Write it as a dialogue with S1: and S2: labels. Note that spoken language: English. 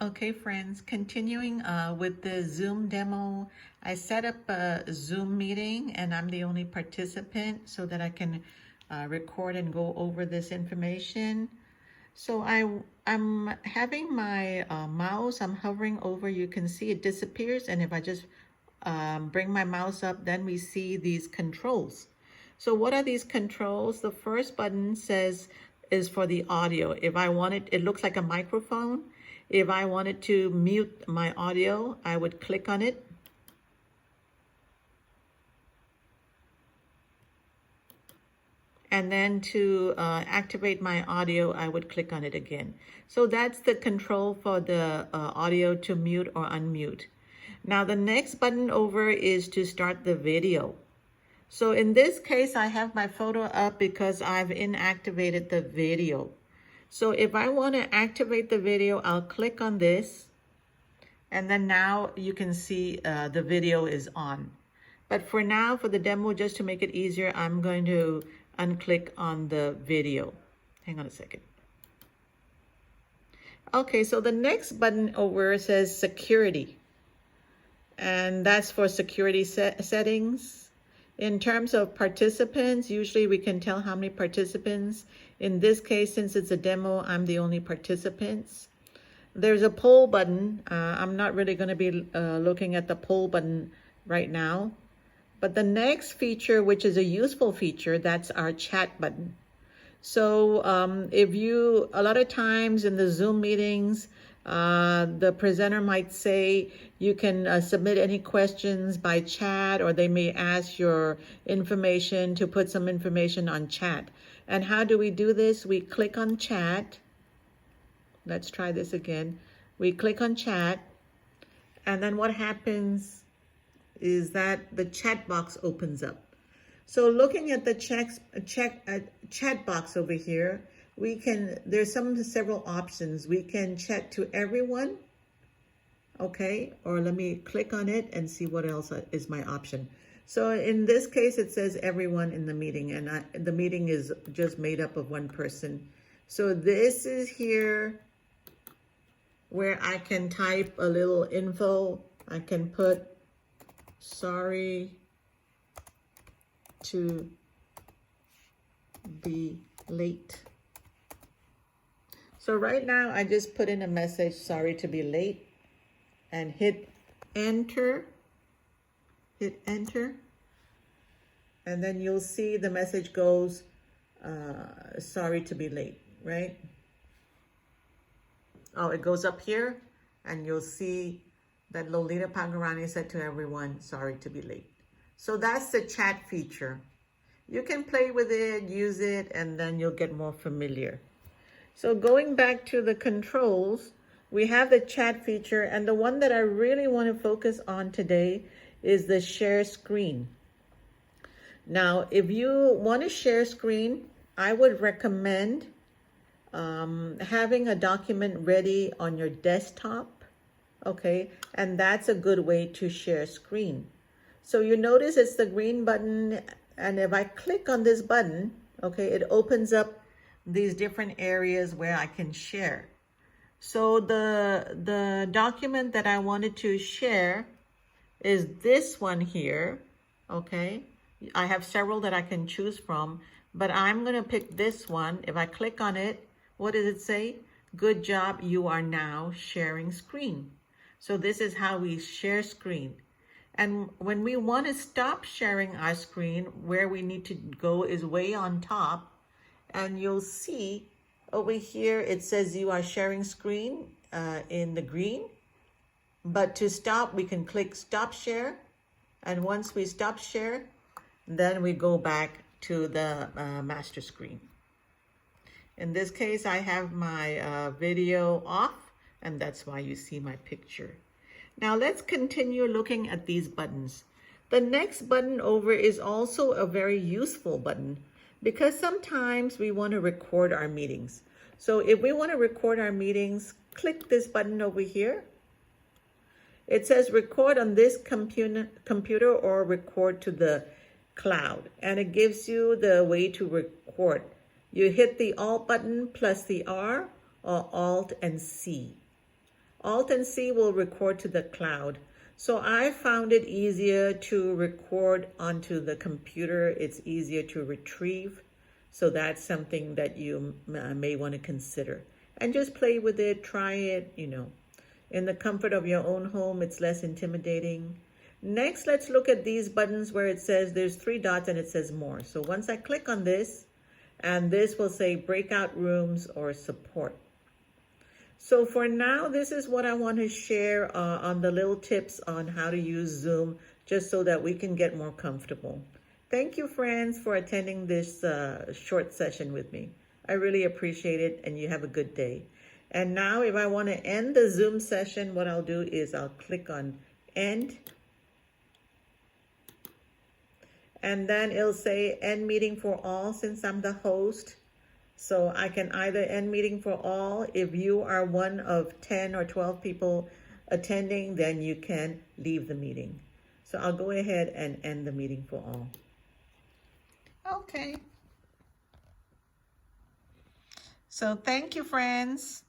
S1: Okay, friends, continuing with the Zoom demo, I set up a Zoom meeting and I'm the only participant so that I can record and go over this information. So I'm having my mouse, I'm hovering over, you can see it disappears, and if I just bring my mouse up, then we see these controls. So what are these controls? The first button says is for the audio. If I wanted, it looks like a microphone. If I wanted to mute my audio, I would click on it. And then to activate my audio, I would click on it again. So that's the control for the audio to mute or unmute. Now the next button over is to start the video. So in this case, I have my photo up because I've inactivated the video. So if I want to activate the video, I'll click on this. And then now you can see the video is on. But for now, for the demo, just to make it easier, I'm going to unclick on the video. Hang on a second. Okay, so the next button over says security. And that's for security settings. In terms of participants, usually we can tell how many participants. In this case, since it's a demo, I'm the only participants. There's a poll button. I'm not really going to be looking at the poll button right now. But the next feature, which is a useful feature, that's our chat button. So a lot of times in the Zoom meetings, the presenter might say you can submit any questions by chat, or they may ask your information to put some information on chat. And how do we do this? We click on chat. Let's try this again. We click on chat, and then what happens is that the chat box opens up. So looking at the chat box over here, there's several options. We can chat to everyone, okay? Or let me click on it and see what else is my option. So in this case, it says everyone in the meeting, and the meeting is just made up of one person. So this is here where I can type a little info. I can put, sorry to be late. So right now I just put in a message, sorry to be late, and hit enter. Hit enter. And then you'll see the message goes, sorry to be late, right? Oh, it goes up here, and you'll see that Lolita Pangarani said to everyone, sorry to be late. So that's the chat feature. You can play with it, use it, and then you'll get more familiar. So going back to the controls, we have the chat feature, and the one that I really want to focus on today is the share screen. Now, if you want to share screen, I would recommend having a document ready on your desktop, okay? And that's a good way to share screen. So you notice it's the green button, and if I click on this button, okay, it opens up these different areas where I can share. So the document that I wanted to share is this one here, okay? I have several that I can choose from, but I'm gonna pick this one. If I click on it, what does it say? Good job, you are now sharing screen. So this is how we share screen. And when we want to stop sharing our screen, where we need to go is way on top. And you'll see over here, it says you are sharing screen in the green. But to stop, we can click stop share. And once we stop share, then we go back to the master screen. In this case, I have my video off, and that's why you see my picture. Now let's continue looking at these buttons. The next button over is also a very useful button because sometimes we want to record our meetings. So if we want to record our meetings, click this button over here. It says record on this computer or record to the cloud, and it gives you the way to record. You hit the Alt button plus the R, or Alt and C. Alt and C will record to the cloud. So I found it easier to record onto the computer. It's easier to retrieve. So that's something that you may want to consider. And just play with it, try it, In the comfort of your own home, it's less intimidating. Next, let's look at these buttons where it says there's 3 dots and it says more. So once I click on this, and this will say breakout rooms or support. So for now, this is what I want to share on the little tips on how to use Zoom, just so that we can get more comfortable. Thank you, friends, for attending this short session with me. I really appreciate it, and you have a good day. And now if I want to end the Zoom session, what I'll do is I'll click on End. And then it'll say End Meeting for All since I'm the host. So I can either end meeting for all. If you are one of 10 or 12 people attending, then you can leave the meeting. So I'll go ahead and end the meeting for all. Okay. So thank you, friends.